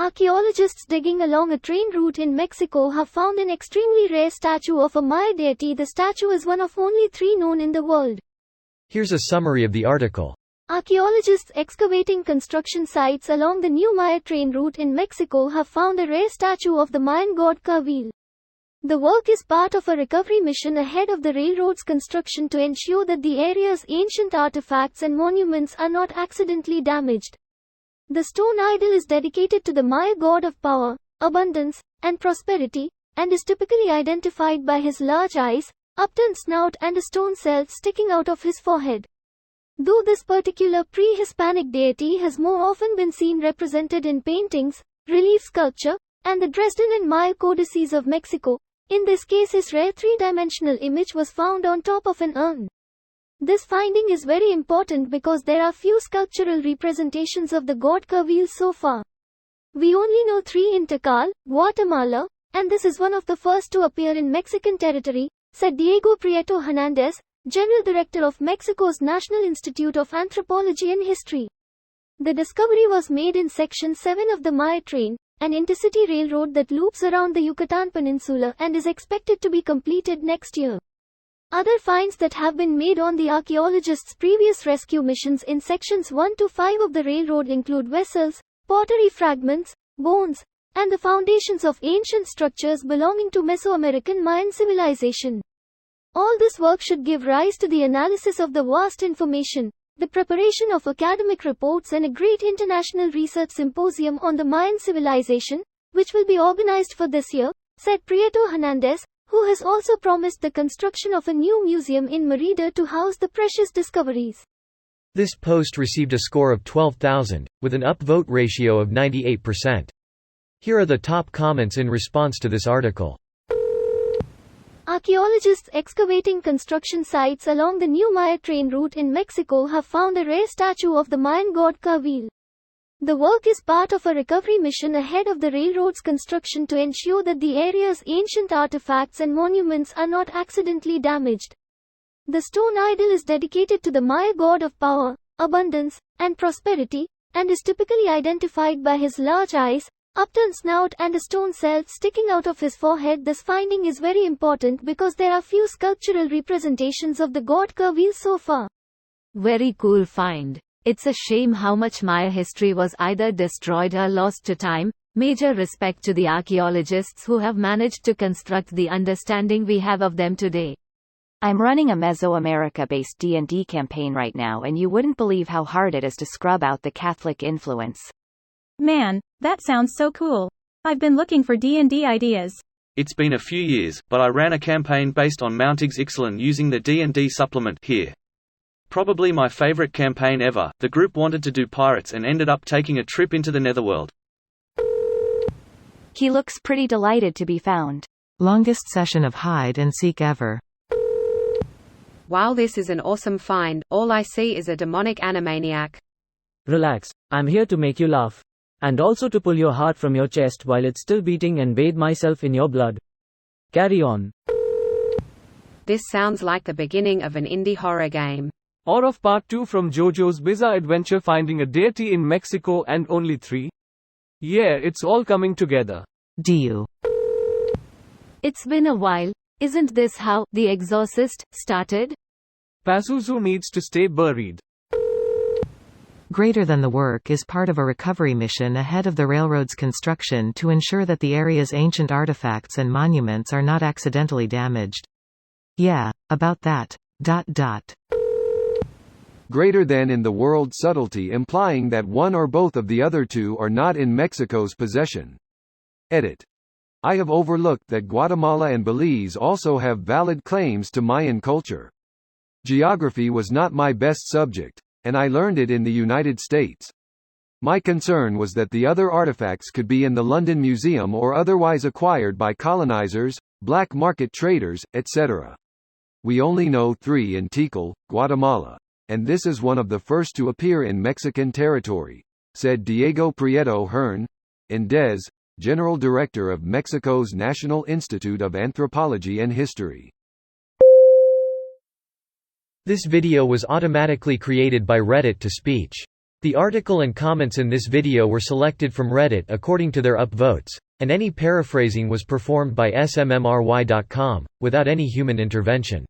Archaeologists digging along a train route in Mexico have found an extremely rare statue of a Maya deity. The statue is one of only 3 known in the world. Here's a summary of the article. Archaeologists excavating construction sites along the new Maya train route in Mexico have found a rare statue of the Mayan god Kawil. The work is part of a recovery mission ahead of the railroad's construction to ensure that the area's ancient artifacts and monuments are not accidentally damaged. The stone idol is dedicated to the Maya god of power, abundance, and prosperity, and is typically identified by his large eyes, upturned snout, and a stone cell sticking out of his forehead. Though this particular pre-Hispanic deity has more often been seen represented in paintings, relief sculpture, and the Dresden and Maya codices of Mexico, in this case his rare 3-dimensional image was found on top of an urn. This finding is very important because there are few sculptural representations of the god Kawil so far. We only know 3 in Tikal, Guatemala, and this is one of the first to appear in Mexican territory, said Diego Prieto Hernandez, General Director of Mexico's National Institute of Anthropology and History. The discovery was made in Section 7 of the Maya train, an intercity railroad that loops around the Yucatan Peninsula and is expected to be completed next year. Other finds that have been made on the archaeologists' previous rescue missions in sections 1 to 5 of the railroad include vessels, pottery fragments, bones, and the foundations of ancient structures belonging to Mesoamerican Mayan civilization. All this work should give rise to the analysis of the vast information, the preparation of academic reports, and a great international research symposium on the Mayan civilization, which will be organized for this year, said Prieto Hernandez, who has also promised the construction of a new museum in Merida to house the precious discoveries. This post received a score of 12,000, with an upvote ratio of 98%. Here are the top comments in response to this article. Archaeologists excavating construction sites along the new Maya train route in Mexico have found a rare statue of the Mayan god Kawil. The work is part of a recovery mission ahead of the railroad's construction to ensure that the area's ancient artifacts and monuments are not accidentally damaged. The stone idol is dedicated to the Maya god of power, abundance, and prosperity, and is typically identified by his large eyes, upturned snout, and a stone cell sticking out of his forehead. This finding is very important because there are few sculptural representations of the god Kawil so far. Very cool find. It's a shame how much Maya history was either destroyed or lost to time. Major respect to the archaeologists who have managed to construct the understanding we have of them today. I'm running a Mesoamerica-based D&D campaign right now, and you wouldn't believe how hard it is to scrub out the Catholic influence. Man, that sounds so cool. I've been looking for D&D ideas. It's been a few years, but I ran a campaign based on Mountig's Ixalan using the D&D supplement here. Probably my favorite campaign ever. The group wanted to do pirates and ended up taking a trip into the netherworld. He looks pretty delighted to be found. Longest session of hide and seek ever. Wow, this is an awesome find. All I see is a demonic animaniac. Relax, I'm here to make you laugh. And also to pull your heart from your chest while it's still beating and bathe myself in your blood. Carry on. This sounds like the beginning of an indie horror game. Or of part 2 from JoJo's Bizarre Adventure, finding a deity in Mexico and only 3. Yeah, it's all coming together. Do you? It's been a while. Isn't this how The Exorcist started? Pazuzu needs to stay buried. Greater than the work is part of a recovery mission ahead of the railroad's construction to ensure that the area's ancient artifacts and monuments are not accidentally damaged. Yeah, about that. ... Greater than in the word subtlety, implying that one or both of the other two are not in Mexico's possession. Edit. I have overlooked that Guatemala and Belize also have valid claims to Mayan culture. Geography was not my best subject, and I learned it in the United States. My concern was that the other artifacts could be in the London Museum or otherwise acquired by colonizers, black market traders, etc. We only know 3 in Tikal, Guatemala, and this is one of the first to appear in Mexican territory, said Diego Prieto Hernandez, General Director of Mexico's National Institute of Anthropology and History. This video was automatically created by Reddit to speech. The article and comments in this video were selected from Reddit according to their upvotes, and any paraphrasing was performed by smmry.com, without any human intervention.